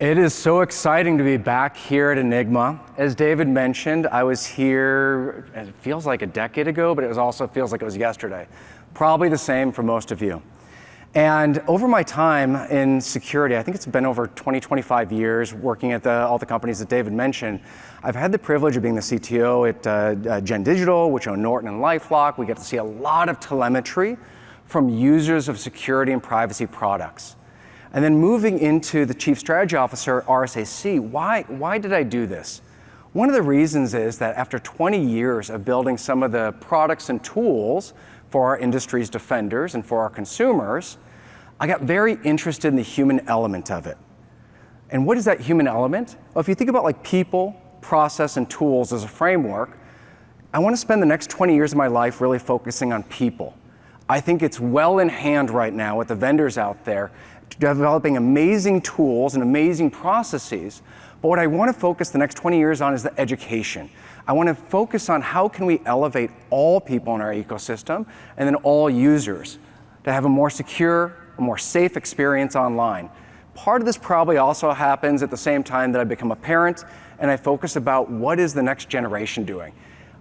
It is so exciting to be back here at Enigma. As David mentioned, I was here, it feels like a decade ago, but it also feels like it was yesterday. Probably the same for most of you. And over my time in security, I think it's been over 20, 25 years working at all the companies that David mentioned, I've had the privilege of being the CTO at Gen Digital, which own Norton and LifeLock. We get to see a lot of telemetry from users of security and privacy products. And then moving into the Chief Strategy Officer at RSAC, why did I do this? One of the reasons is that after 20 years of building some of the products and tools for our industry's defenders and for our consumers, I got very interested in the human element of it. And what is that human element? Well, if you think about like people, process, and tools as a framework, I want to spend the next 20 years of my life really focusing on people. I think it's well in hand right now with the vendors out there developing amazing tools and amazing processes. But what I want to focus the next 20 years on is the education. I want to focus on how can we elevate all people in our ecosystem and then all users to have a more secure, a more safe experience online. Part of this probably also happens at the same time that I become a parent and I focus about what is the next generation doing.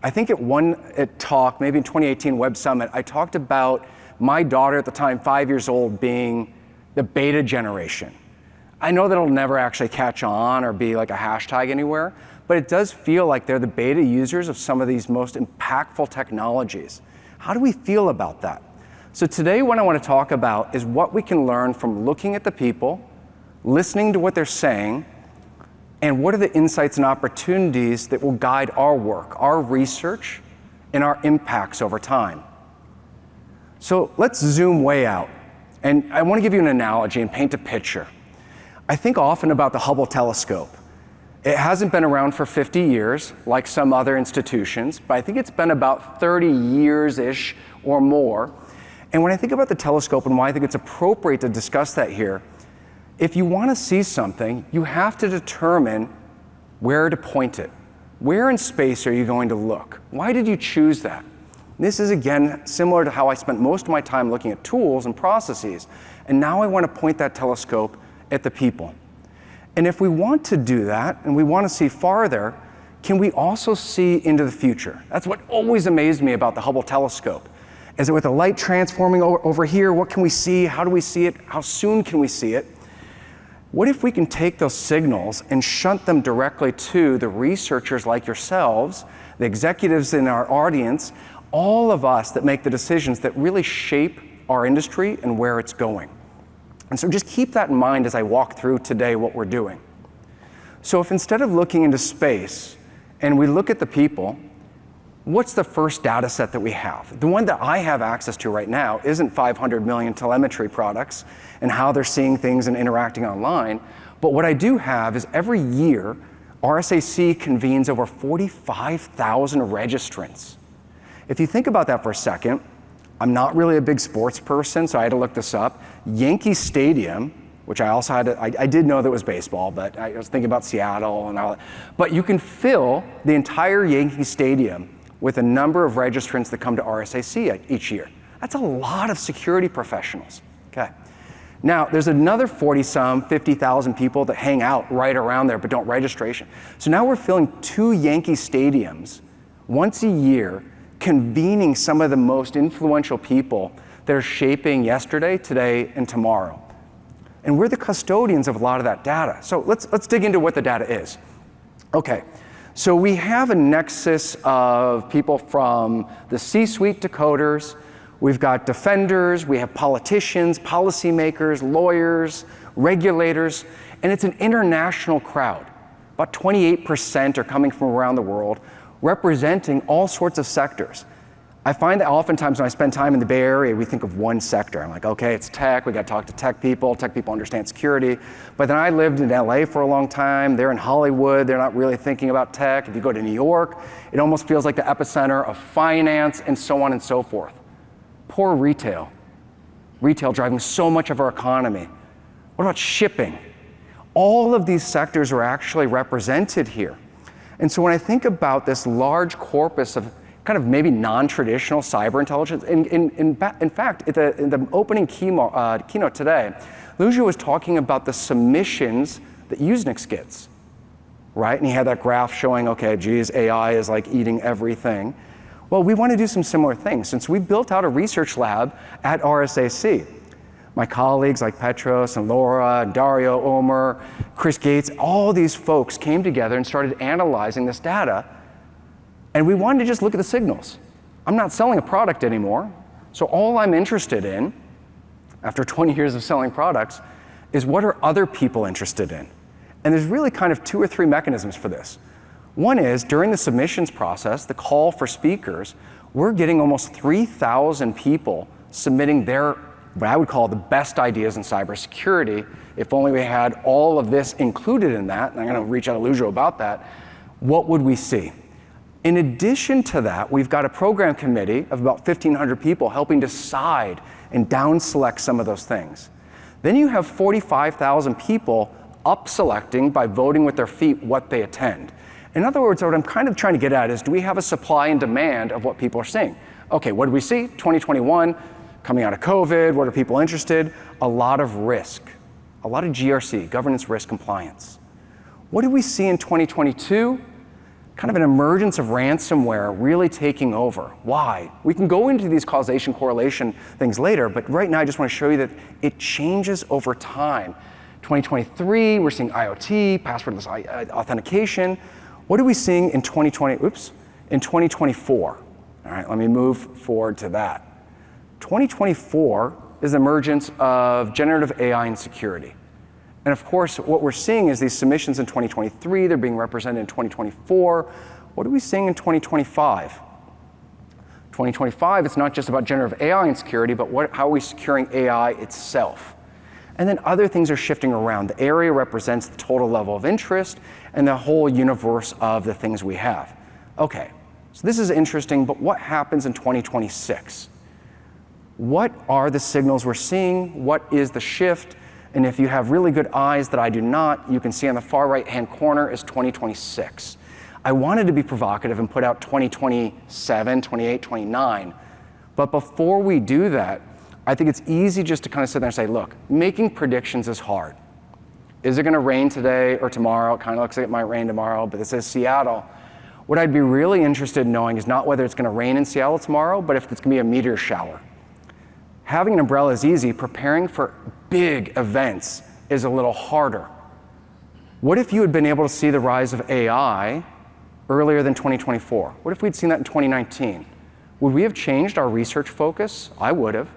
I think at talk, maybe in 2018 Web Summit, I talked about my daughter at the time, 5 years old, being the beta generation. I know that it'll never actually catch on or be like a hashtag anywhere, but it does feel like they're the beta users of some of these most impactful technologies. How do we feel about that? So today what I want to talk about is what we can learn from looking at the people, listening to what they're saying, and what are the insights and opportunities that will guide our work, our research, and our impacts over time. So let's zoom way out. And I want to give you an analogy and paint a picture. I think often about the Hubble telescope. It hasn't been around for 50 years, like some other institutions, but I think it's been about 30 years-ish or more. And when I think about the telescope and why I think it's appropriate to discuss that here, if you want to see something, you have to determine where to point it. Where in space are you going to look? Why did you choose that? This is, again, similar to how I spent most of my time looking at tools and processes. And now I want to point that telescope at the people. And if we want to do that, and we want to see farther, can we also see into the future? That's what always amazed me about the Hubble telescope. Is that with the light transforming over here, what can we see? How do we see it? How soon can we see it? What if we can take those signals and shunt them directly to the researchers like yourselves, the executives in our audience, all of us that make the decisions that really shape our industry and where it's going. And so just keep that in mind as I walk through today what we're doing. So if instead of looking into space and we look at the people, what's the first data set that we have? The one that I have access to right now isn't 500 million telemetry products and how they're seeing things and interacting online, but what I do have is every year, RSAC convenes over 45,000 registrants. If you think about that for a second, I'm not really a big sports person, so I had to look this up. Yankee Stadium, which I also had I did know that it was baseball, but I was thinking about Seattle and all that. But you can fill the entire Yankee Stadium with a number of registrants that come to RSAC each year. That's a lot of security professionals, okay? Now, there's another 40-some, 50,000 people that hang out right around there but don't registration. So now we're filling 2 Yankee stadiums once a year, convening some of the most influential people that are shaping yesterday, today, and tomorrow. And we're the custodians of a lot of that data. So let's dig into what the data is. Okay, so we have a nexus of people from the C-suite to coders. We've got defenders, we have politicians, policymakers, lawyers, regulators, and it's an international crowd. About 28% are coming from around the world, representing all sorts of sectors. I find that oftentimes when I spend time in the Bay Area, we think of one sector. I'm like, okay, it's tech, we got to talk to tech people understand security. But then I lived in LA for a long time, they're in Hollywood, they're not really thinking about tech. If you go to New York, it almost feels like the epicenter of finance and so on and so forth. Poor retail. Retail driving so much of our economy. What about shipping? All of these sectors are actually represented here. And so when I think about this large corpus of kind of maybe non-traditional cyber intelligence, in fact, in the opening keynote today, Lucia was talking about the submissions that USENIX gets, right? And he had that graph showing, okay, geez, AI is like eating everything. Well, we want to do some similar things. Since we built out a research lab at RSAC, my colleagues like Petros and Laura and Dario, Omer, Chris Gates, all these folks came together and started analyzing this data. And we wanted to just look at the signals. I'm not selling a product anymore. So all I'm interested in, after 20 years of selling products, is what are other people interested in? And there's really kind of 2 or 3 mechanisms for this. One is, during the submissions process, the call for speakers, we're getting almost 3,000 people submitting their, what I would call the best ideas in cybersecurity. If only we had all of this included in that, and I'm going to reach out to Lujo about that, what would we see? In addition to that, we've got a program committee of about 1,500 people helping decide and down select some of those things. Then you have 45,000 people up selecting by voting with their feet what they attend. In other words, what I'm kind of trying to get at is, do we have a supply and demand of what people are seeing? Okay, what did we see? 2021, coming out of COVID, what are people interested? A lot of risk, a lot of GRC, governance, risk, compliance. What did we see in 2022? Kind of an emergence of ransomware really taking over. Why? We can go into these causation correlation things later, but right now I just want to show you that it changes over time. 2023, we're seeing IoT, passwordless authentication. What are we seeing in 2024? All right, let me move forward to that. 2024 is the emergence of generative AI and security. And of course, what we're seeing is these submissions in 2023, they're being represented in 2024. What are we seeing in 2025? 2025, it's not just about generative AI and security, but how are we securing AI itself? And then other things are shifting around. The area represents the total level of interest and the whole universe of the things we have. Okay, so this is interesting, but what happens in 2026? What are the signals we're seeing? What is the shift? And if you have really good eyes that I do not, you can see on the far right-hand corner is 2026. I wanted to be provocative and put out 2027, 28, 29. But before we do that, I think it's easy just to kind of sit there and say, look, making predictions is hard. Is it going to rain today or tomorrow? It kind of looks like it might rain tomorrow, but this is Seattle. What I'd be really interested in knowing is not whether it's going to rain in Seattle tomorrow, but if it's going to be a meteor shower. Having an umbrella is easy. Preparing for big events is a little harder. What if you had been able to see the rise of AI earlier than 2024? What if we'd seen that in 2019? Would we have changed our research focus? I would have.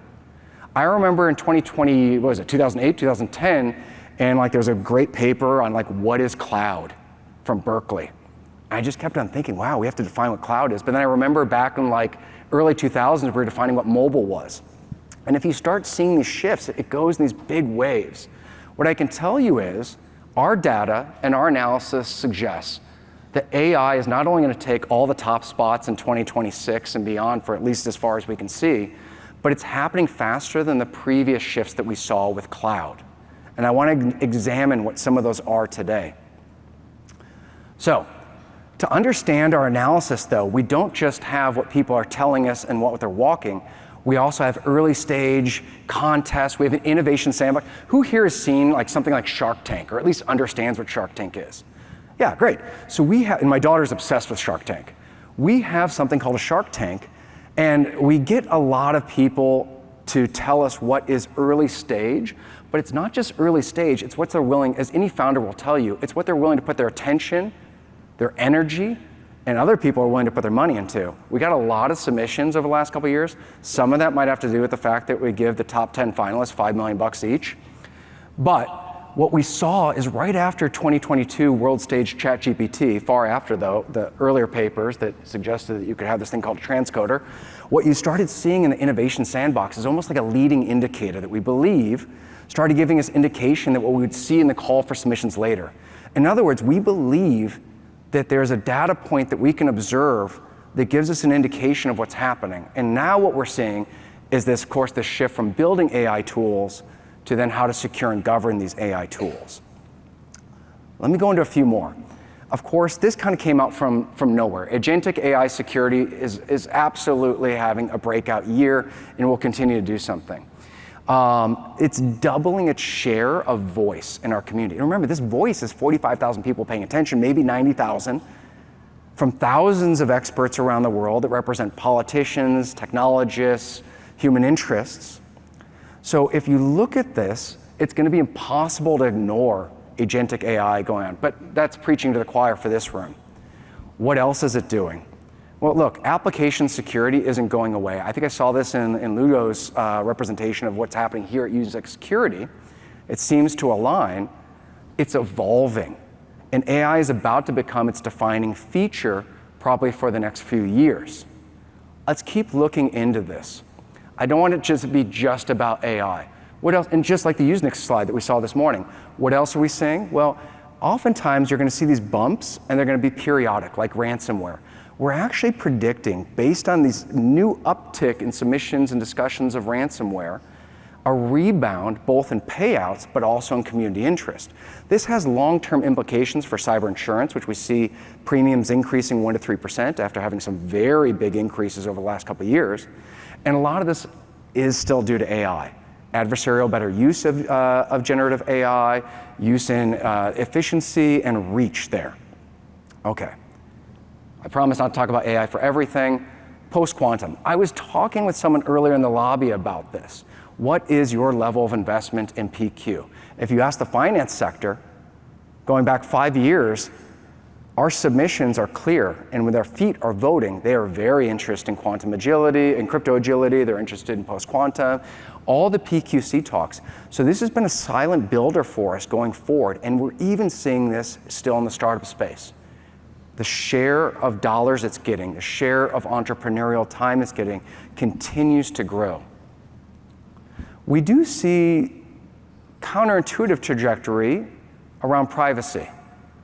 I remember in 2020, what was it, 2008, 2010, and like there was a great paper on like what is cloud from Berkeley. And I just kept on thinking, wow, we have to define what cloud is. But then I remember back in like early 2000s, we were defining what mobile was. And if you start seeing these shifts, it goes in these big waves. What I can tell you is our data and our analysis suggests that AI is not only going to take all the top spots in 2026 and beyond for at least as far as we can see, but it's happening faster than the previous shifts that we saw with cloud. And I want to examine what some of those are today. So, to understand our analysis though, we don't just have what people are telling us and what they're walking. We also have early stage contests. We have an innovation sandbox. Who here has seen like something like Shark Tank, or at least understands what Shark Tank is? Yeah, great. So we have, and my daughter's obsessed with Shark Tank. We have something called a Shark Tank, and we get a lot of people to tell us what is early stage, but it's not just early stage, it's what they're willing, as any founder will tell you, it's what they're willing to put their attention, their energy, and other people are willing to put their money into. We got a lot of submissions over the last couple of years. Some of that might have to do with the fact that we give the top 10 finalists $5 million each. But what we saw is right after 2022 World Stage ChatGPT, far after though, the earlier papers that suggested that you could have this thing called a transcoder, what you started seeing in the innovation sandbox is almost like a leading indicator that we believe started giving us indication that what we would see in the call for submissions later. In other words, we believe that there's a data point that we can observe that gives us an indication of what's happening. And now what we're seeing is this, of course, this shift from building AI tools to then how to secure and govern these AI tools. Let me go into a few more. Of course, this kind of came out from nowhere. Agentic AI security is absolutely having a breakout year and will continue to do something. It's doubling its share of voice in our community. And remember, this voice is 45,000 people paying attention, maybe 90,000, from thousands of experts around the world that represent politicians, technologists, human interests. So if you look at this, it's going to be impossible to ignore agentic AI going on. But that's preaching to the choir for this room. What else is it doing? Well, look, application security isn't going away. I think I saw this in Ludo's representation of what's happening here at USENIX Security. It seems to align. It's evolving. And AI is about to become its defining feature probably for the next few years. Let's keep looking into this. I don't want it to be just about AI. What else? And just like the USENIX slide that we saw this morning, what else are we seeing? Well, oftentimes you're going to see these bumps and they're going to be periodic, like ransomware. We're actually predicting, based on these new uptick in submissions and discussions of ransomware, a rebound both in payouts but also in community interest. This has long-term implications for cyber insurance, which we see premiums increasing 1% to 3% after having some very big increases over the last couple of years. And a lot of this is still due to AI. Adversarial better use of generative AI, use in efficiency and reach there. Okay. I promise not to talk about AI for everything. Post-quantum. I was talking with someone earlier in the lobby about this. What is your level of investment in PQ? If you ask the finance sector, going back 5 years, our submissions are clear, and when their feet are voting, they are very interested in quantum agility and crypto agility. They're interested in post-quantum, all the PQC talks. So this has been a silent builder for us going forward, and we're even seeing this still in the startup space. The share of dollars it's getting, the share of entrepreneurial time it's getting continues to grow. We do see counterintuitive trajectory around privacy.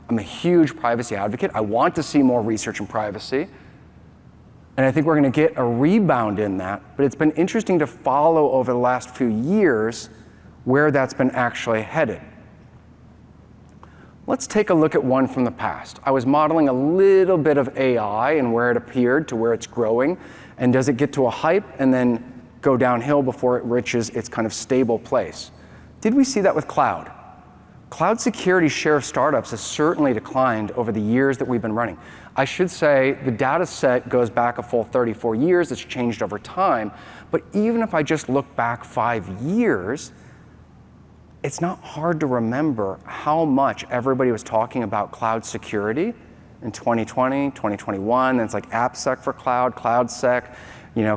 I'm a huge privacy advocate. I want to see more research in privacy. And I think we're going to get a rebound in that. But it's been interesting to follow over the last few years where that's been actually headed. Let's take a look at one from the past. I was modeling a little bit of AI and where it appeared to where it's growing. And does it get to a hype and then go downhill before it reaches its kind of stable place? Did we see that with cloud? Cloud security's share of startups has certainly declined over the years that we've been running. I should say the data set goes back a full 34 years. It's changed over time. But even if I just look back 5 years, it's not hard to remember how much everybody was talking about cloud security in 2020, 2021. And it's like AppSec for cloud, CloudSec,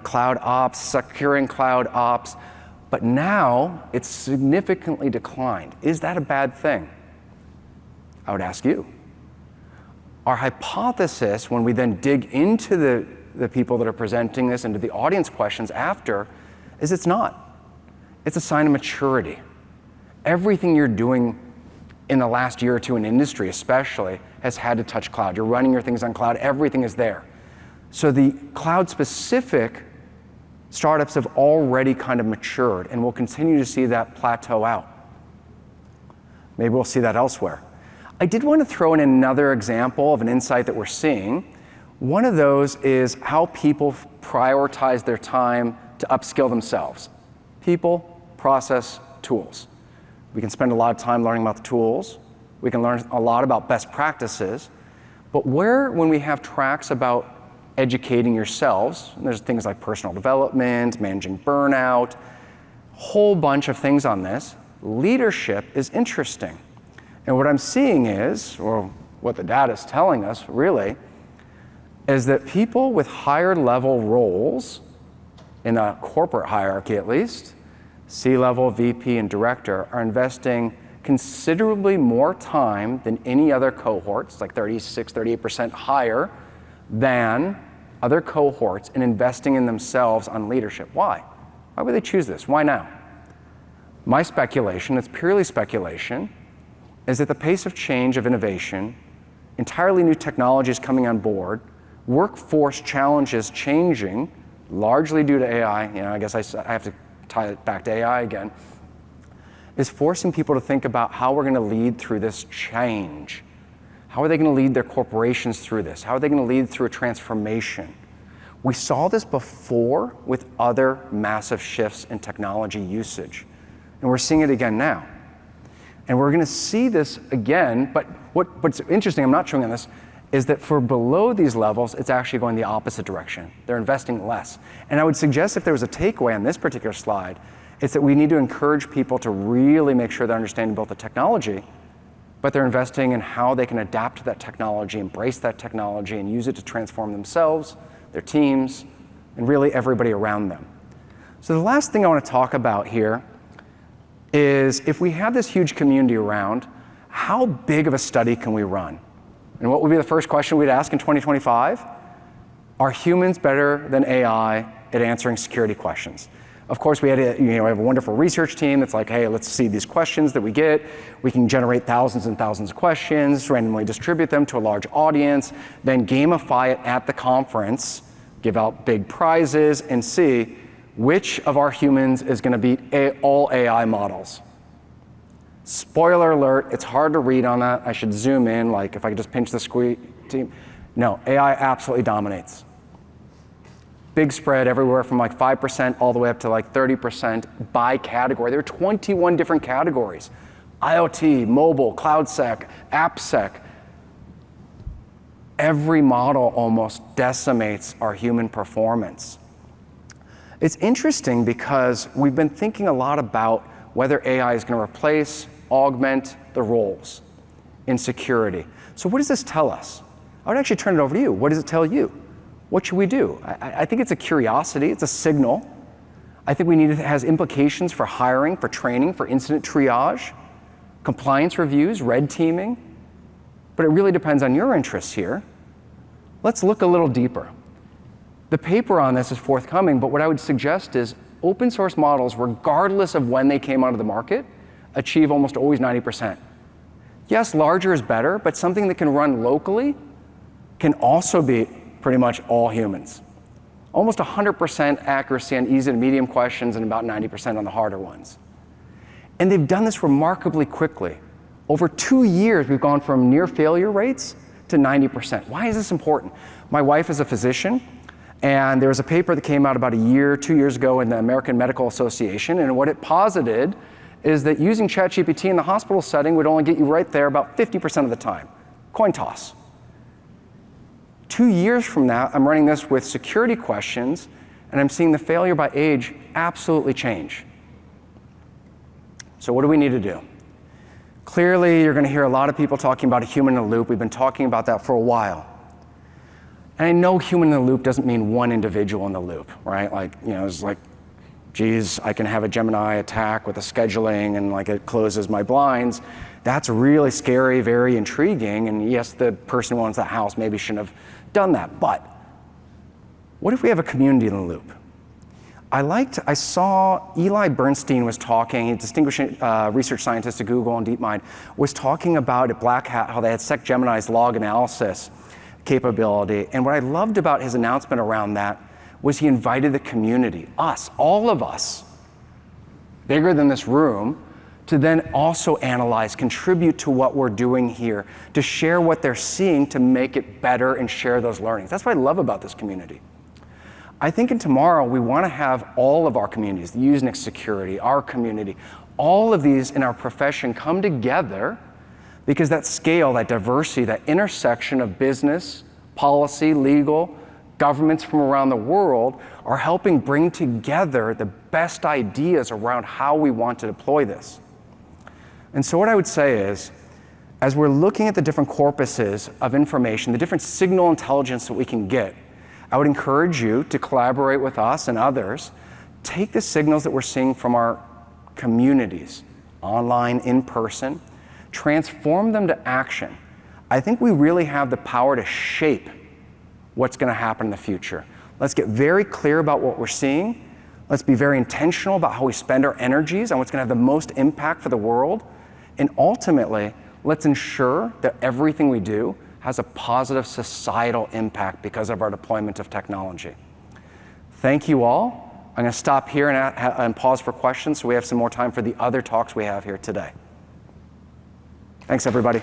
cloud ops, securing cloud ops. But now it's significantly declined. Is that a bad thing? I would ask you. Our hypothesis, when we then dig into the people that are presenting this, into the audience questions after, is it's not. It's a sign of maturity. Everything you're doing in the last year or two in industry especially has had to touch cloud. You're running your things on cloud, everything is there. So the cloud-specific startups have already kind of matured, and we'll continue to see that plateau out. Maybe we'll see that elsewhere. I did want to throw in another example of an insight that we're seeing. One of those is how people prioritize their time to upskill themselves. People, process, tools. We can spend a lot of time learning about the tools. We can learn a lot about best practices. But when we have tracks about educating yourselves, and there's things like personal development, managing burnout, whole bunch of things on this, leadership is interesting. And what I'm seeing is, or what the data is telling us really, is that people with higher level roles, in a corporate hierarchy at least, C-level, VP, and director, are investing considerably more time than any other cohorts, like 36, 38% higher than other cohorts in investing in themselves on leadership. Why? Why would they choose this? Why now? My speculation, it's purely speculation, is that the pace of change of innovation, entirely new technologies coming on board, workforce challenges changing, largely due to AI, I guess I have to tie it back to AI again, is forcing people to think about how we're going to lead through this change. How are they going to lead their corporations through this? How are they going to lead through a transformation? We saw this before with other massive shifts in technology usage, and we're seeing it again now. And we're going to see this again, but what's interesting, I'm not showing on this, is that for below these levels, it's actually going the opposite direction. They're investing less. And I would suggest if there was a takeaway on this particular slide, it's that we need to encourage people to really make sure they're understanding both the technology, but they're investing in how they can adapt to that technology, embrace that technology, and use it to transform themselves, their teams, and really everybody around them. So the last thing I want to talk about here is if we have this huge community around, how big of a study can we run? And what would be the first question we'd ask in 2025? Are humans better than AI at answering security questions? Of course, we have a wonderful research team that's like, hey, let's see these questions that we get. We can generate thousands and thousands of questions, randomly distribute them to a large audience, then gamify it at the conference, give out big prizes, and see which of our humans is going to beat all AI models. Spoiler alert, it's hard to read on that. I should zoom in, like if I could just pinch the team. No, AI absolutely dominates. Big spread everywhere from like 5% all the way up to like 30% by category. There are 21 different categories. IoT, mobile, CloudSec, AppSec. Every model almost decimates our human performance. It's interesting because we've been thinking a lot about whether AI is going to replace, augment the roles in security. So what does this tell us? I would actually turn it over to you. What does it tell you? What should we do? I think it's a curiosity, it's a signal. I think it has implications for hiring, for training, for incident triage, compliance reviews, red teaming, but it really depends on your interests here. Let's look a little deeper. The paper on this is forthcoming, but what I would suggest is open source models, regardless of when they came onto the market, achieve almost always 90%. Yes, larger is better, but something that can run locally can also be pretty much all humans. Almost 100% accuracy on easy to medium questions and about 90% on the harder ones. And they've done this remarkably quickly. Over 2 years, we've gone from near failure rates to 90%. Why is this important? My wife is a physician, and there was a paper that came out about 2 years ago in the American Medical Association, and what it posited is that using ChatGPT in the hospital setting would only get you right there about 50% of the time. Coin toss. 2 years from now, I'm running this with security questions, and I'm seeing the failure by age absolutely change. So what do we need to do? Clearly, you're going to hear a lot of people talking about a human in the loop. We've been talking about that for a while. And I know human in the loop doesn't mean one individual in the loop, right? Like, it's like, geez, I can have a Gemini attack with a scheduling and like it closes my blinds. That's really scary, very intriguing. And yes, the person who owns that house maybe shouldn't have done that. But what if we have a community in the loop? I saw Eli Bernstein was talking, a distinguished research scientist at Google and DeepMind, was talking about at Black Hat how they had SecGemini's log analysis capability. And what I loved about his announcement around that was he invited the community, us, all of us, bigger than this room, to then also analyze, contribute to what we're doing here, to share what they're seeing to make it better and share those learnings. That's what I love about this community. I think in tomorrow, we want to have all of our communities, the USENIX security, our community, all of these in our profession come together because that scale, that diversity, that intersection of business, policy, legal, governments from around the world are helping bring together the best ideas around how we want to deploy this. And so what I would say is, as we're looking at the different corpuses of information, the different signal intelligence that we can get, I would encourage you to collaborate with us and others, take the signals that we're seeing from our communities, online, in person, transform them to action. I think we really have the power to shape what's going to happen in the future. Let's get very clear about what we're seeing. Let's be very intentional about how we spend our energies on what's going to have the most impact for the world. And ultimately, let's ensure that everything we do has a positive societal impact because of our deployment of technology. Thank you all. I'm going to stop here and pause for questions so we have some more time for the other talks we have here today. Thanks, everybody.